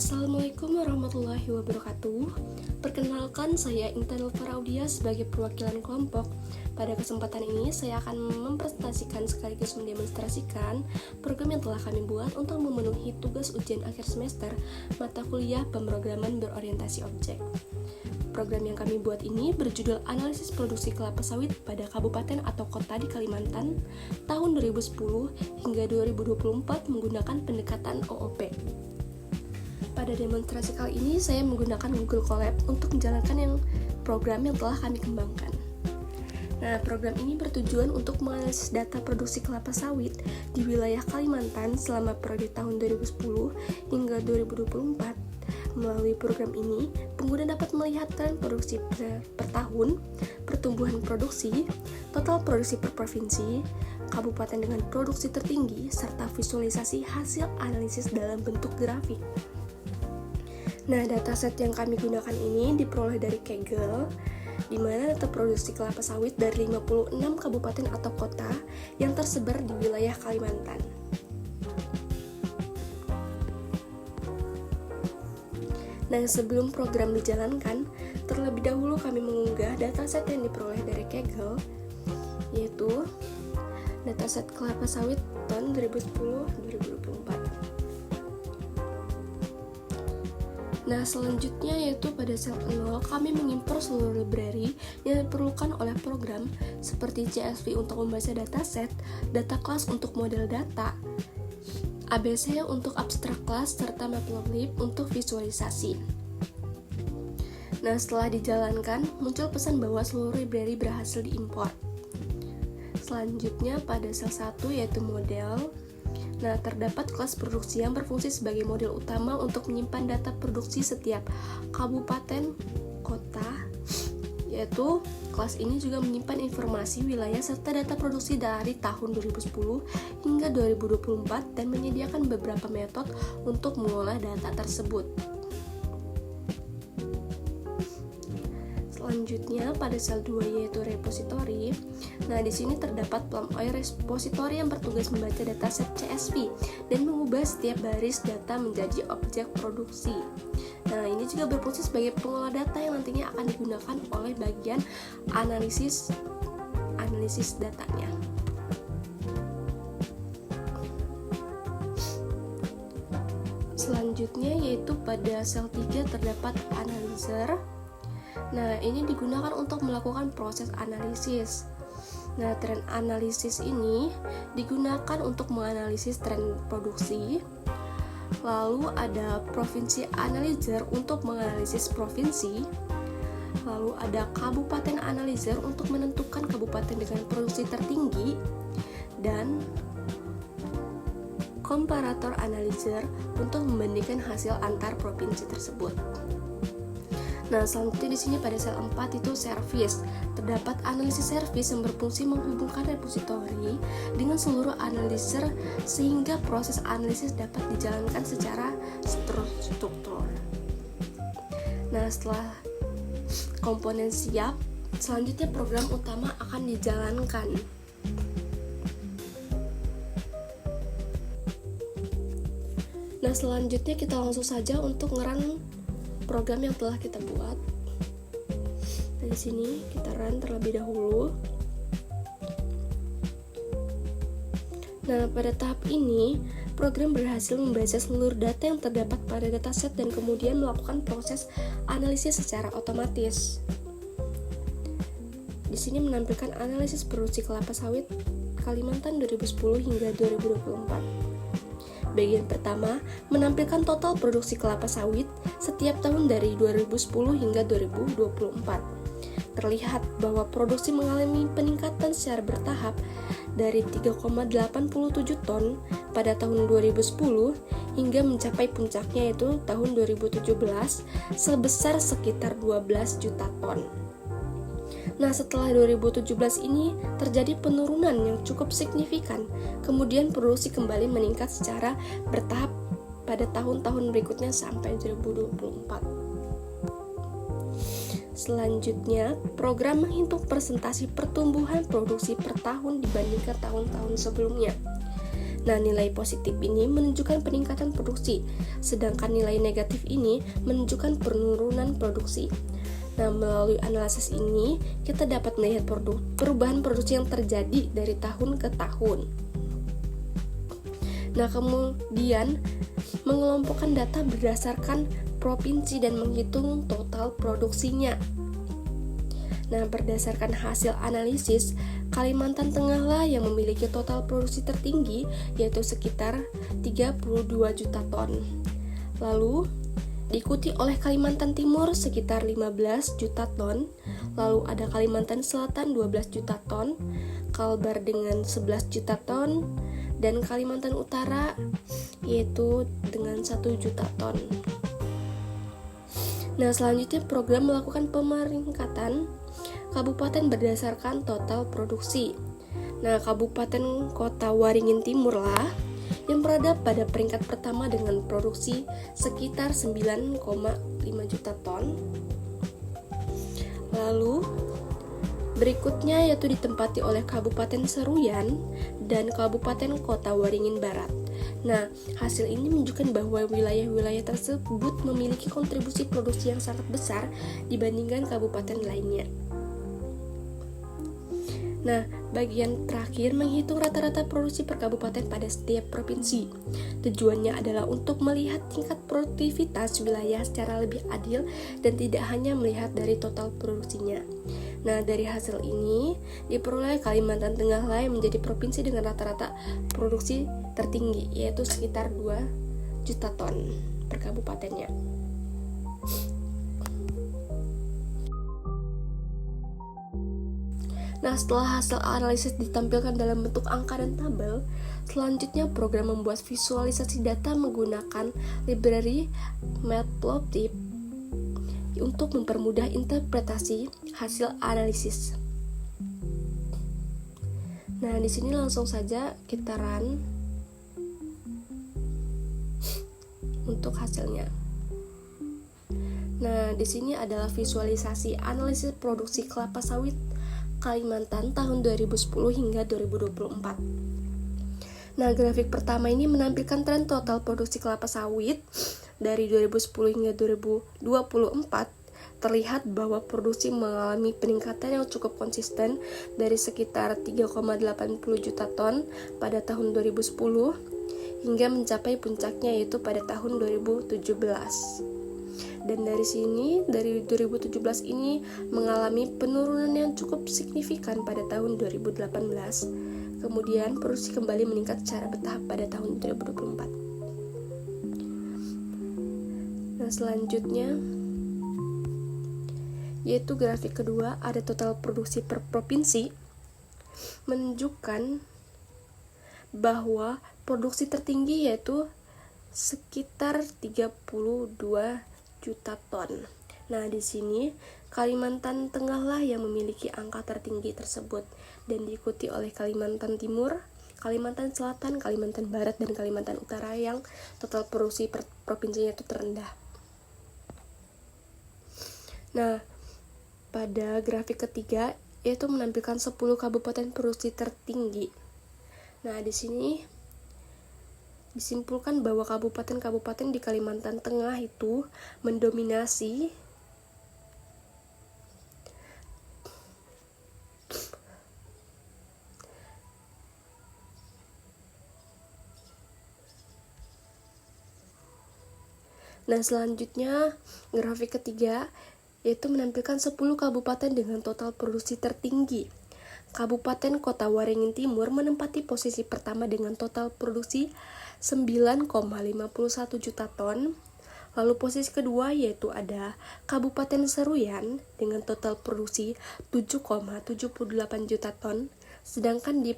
Assalamualaikum warahmatullahi wabarakatuh. Perkenalkan, saya Intan Faraudia sebagai perwakilan kelompok. Pada kesempatan ini, saya akan mempresentasikan sekaligus mendemonstrasikan program yang telah kami buat untuk memenuhi tugas ujian akhir semester mata kuliah pemrograman berorientasi objek. Program yang kami buat ini berjudul Analisis Produksi Kelapa Sawit pada Kabupaten atau Kota di Kalimantan tahun 2010 hingga 2024 menggunakan pendekatan OOP. Pada demonstrasi kali ini, saya menggunakan Google Colab untuk menjalankan program yang telah kami kembangkan. Nah, program ini bertujuan untuk menganalisis data produksi kelapa sawit di wilayah Kalimantan selama periode tahun 2010 hingga 2024. Melalui program ini, pengguna dapat melihat tren produksi per tahun, pertumbuhan produksi, total produksi per provinsi, kabupaten dengan produksi tertinggi, serta visualisasi hasil analisis dalam bentuk grafik. Nah, dataset yang kami gunakan ini diperoleh dari Kaggle, di mana data produksi kelapa sawit dari 56 kabupaten atau kota yang tersebar di wilayah Kalimantan. Nah, sebelum program dijalankan, terlebih dahulu kami mengunggah dataset yang diperoleh dari Kaggle, yaitu dataset kelapa sawit tahun 2010-2024. Nah, selanjutnya yaitu pada sel 0 kami mengimpor seluruh library yang diperlukan oleh program seperti CSV untuk membaca dataset, data kelas untuk model data, ABC untuk abstrak kelas, serta Matplotlib untuk visualisasi. Nah, setelah dijalankan, muncul pesan bahwa seluruh library berhasil diimpor. Selanjutnya pada sel 1 yaitu model. Nah, terdapat kelas produksi yang berfungsi sebagai model utama untuk menyimpan data produksi setiap kabupaten kota, yaitu kelas ini juga menyimpan informasi wilayah serta data produksi dari tahun 2010 hingga 2024 dan menyediakan beberapa metode untuk mengolah data tersebut. Selanjutnya pada sel 2 yaitu repository. Nah, di sini terdapat PlumOI repository yang bertugas membaca dataset CSV dan mengubah setiap baris data menjadi objek produksi. Nah, ini juga berfungsi sebagai pengolah data yang nantinya akan digunakan oleh bagian analisis datanya. Selanjutnya yaitu pada sel 3 terdapat analyzer. Nah, ini digunakan untuk melakukan proses analisis. Nah, tren analisis ini digunakan untuk menganalisis tren produksi. Lalu ada provinsi analyzer untuk menganalisis provinsi. Lalu ada kabupaten analyzer untuk menentukan kabupaten dengan produksi tertinggi. Dan komparator analyzer untuk membandingkan hasil antar provinsi tersebut. Nah, selanjutnya di sini pada sel 4 itu service. Terdapat analisis service yang berfungsi menghubungkan repository dengan seluruh analyzer sehingga proses analisis dapat dijalankan secara struktur. Nah, setelah komponen siap, selanjutnya program utama akan dijalankan. Nah, selanjutnya kita langsung saja untuk ngerun program yang telah kita buat. Dari sini kita run terlebih dahulu. Nah, pada tahap ini program berhasil membaca seluruh data yang terdapat pada dataset dan kemudian melakukan proses analisis secara otomatis. Di sini menampilkan analisis produksi kelapa sawit Kalimantan 2010 hingga 2024. Bagian pertama menampilkan total produksi kelapa sawit setiap tahun dari 2010 hingga 2024. Terlihat bahwa produksi mengalami peningkatan secara bertahap dari 3,87 ton pada tahun 2010 hingga mencapai puncaknya yaitu tahun 2017 sebesar sekitar 12 juta ton. Nah, setelah 2017 ini terjadi penurunan yang cukup signifikan, kemudian produksi kembali meningkat secara bertahap pada tahun-tahun berikutnya sampai 2024. Selanjutnya, program menghitung persentase pertumbuhan produksi per tahun dibandingkan tahun-tahun sebelumnya. Nah, nilai positif ini menunjukkan peningkatan produksi, sedangkan nilai negatif ini menunjukkan penurunan produksi. Nah, melalui analisis ini, kita dapat melihat perubahan produksi yang terjadi dari tahun ke tahun. Nah, kemudian mengelompokkan data berdasarkan provinsi dan menghitung total produksinya. Nah, berdasarkan hasil analisis, Kalimantan Tengah lah yang memiliki total produksi tertinggi, yaitu sekitar 32 juta ton. Lalu, diikuti oleh Kalimantan Timur sekitar 15 juta ton, lalu ada Kalimantan Selatan 12 juta ton, Kalbar dengan 11 juta ton, dan Kalimantan Utara yaitu dengan 1 juta ton. Nah, selanjutnya program melakukan pemeringkatan kabupaten berdasarkan total produksi. Nah, Kabupaten Kota Waringin Timur lah yang berada pada peringkat pertama dengan produksi sekitar 9,5 juta ton. Lalu berikutnya yaitu ditempati oleh Kabupaten Seruyan dan Kabupaten Kota Waringin Barat. Nah, hasil ini menunjukkan bahwa wilayah-wilayah tersebut memiliki kontribusi produksi yang sangat besar dibandingkan kabupaten lainnya. Nah, bagian terakhir menghitung rata-rata produksi per kabupaten pada setiap provinsi. Tujuannya adalah untuk melihat tingkat produktivitas wilayah secara lebih adil dan tidak hanya melihat dari total produksinya. Nah, dari hasil ini diperoleh Kalimantan Tengah lah yang menjadi provinsi dengan rata-rata produksi tertinggi, yaitu sekitar 2 juta ton per kabupatennya. Nah, setelah hasil analisis ditampilkan dalam bentuk angka dan tabel, selanjutnya program membuat visualisasi data menggunakan library Matplotlib untuk mempermudah interpretasi hasil analisis. Nah, di sini langsung saja kita run untuk hasilnya. Nah, di sini adalah visualisasi analisis produksi kelapa sawit Kalimantan tahun 2010 hingga 2024. Nah, grafik pertama ini menampilkan tren total produksi kelapa sawit dari 2010 hingga 2024. Terlihat bahwa produksi mengalami peningkatan yang cukup konsisten dari sekitar 3,80 juta ton pada tahun 2010 hingga mencapai puncaknya yaitu pada tahun 2017. Dan dari sini, dari 2017 ini mengalami penurunan yang cukup signifikan pada tahun 2018. Kemudian produksi kembali meningkat secara bertahap pada tahun 2024. Nah, selanjutnya yaitu grafik kedua, ada total produksi per provinsi, menunjukkan bahwa produksi tertinggi yaitu sekitar 32 juta ton. Nah, di sini Kalimantan Tengah lah yang memiliki angka tertinggi tersebut dan diikuti oleh Kalimantan Timur, Kalimantan Selatan, Kalimantan Barat, dan Kalimantan Utara yang total produksi per provinsinya itu terendah. Nah, pada grafik ketiga yaitu menampilkan 10 kabupaten produksi tertinggi. Nah, di sini disimpulkan bahwa kabupaten-kabupaten di Kalimantan Tengah itu mendominasi Nah, selanjutnya grafik ketiga yaitu menampilkan 10 kabupaten dengan total produksi tertinggi. Kabupaten Kota Waringin Timur menempati posisi pertama dengan total produksi 9,51 juta ton. Lalu posisi kedua yaitu ada Kabupaten Seruyan dengan total produksi 7,78 juta ton. Sedangkan di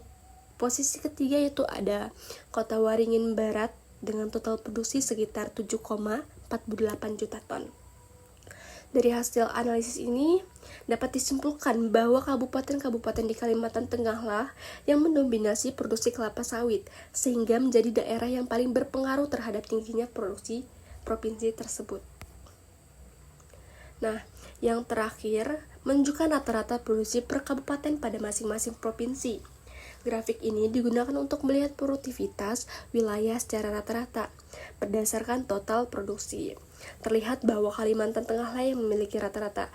posisi ketiga yaitu ada Kota Waringin Barat dengan total produksi sekitar 7,48 juta ton. Dari hasil analisis ini dapat disimpulkan bahwa kabupaten-kabupaten di Kalimantan Tengah lah yang mendominasi produksi kelapa sawit, sehingga menjadi daerah yang paling berpengaruh terhadap tingginya produksi provinsi tersebut. Nah, yang terakhir menunjukkan rata-rata produksi per kabupaten pada masing-masing provinsi. Grafik ini digunakan untuk melihat produktivitas wilayah secara rata-rata berdasarkan total produksi. Terlihat bahwa Kalimantan Tengah lah yang memiliki rata-rata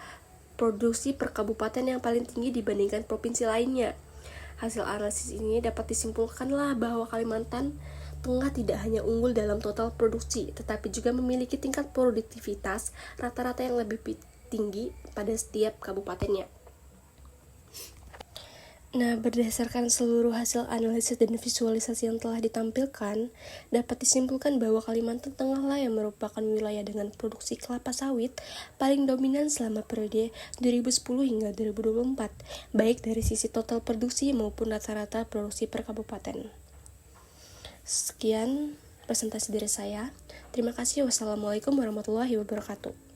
produksi per kabupaten yang paling tinggi dibandingkan provinsi lainnya. Hasil analisis ini dapat disimpulkanlah bahwa Kalimantan Tengah tidak hanya unggul dalam total produksi, tetapi juga memiliki tingkat produktivitas rata-rata yang lebih tinggi pada setiap kabupatennya. Nah, berdasarkan seluruh hasil analisis dan visualisasi yang telah ditampilkan, dapat disimpulkan bahwa Kalimantan Tengah lah yang merupakan wilayah dengan produksi kelapa sawit paling dominan selama periode 2010 hingga 2024, baik dari sisi total produksi maupun rata-rata produksi per kabupaten. Sekian presentasi dari saya. Terima kasih. Wassalamualaikum warahmatullahi wabarakatuh.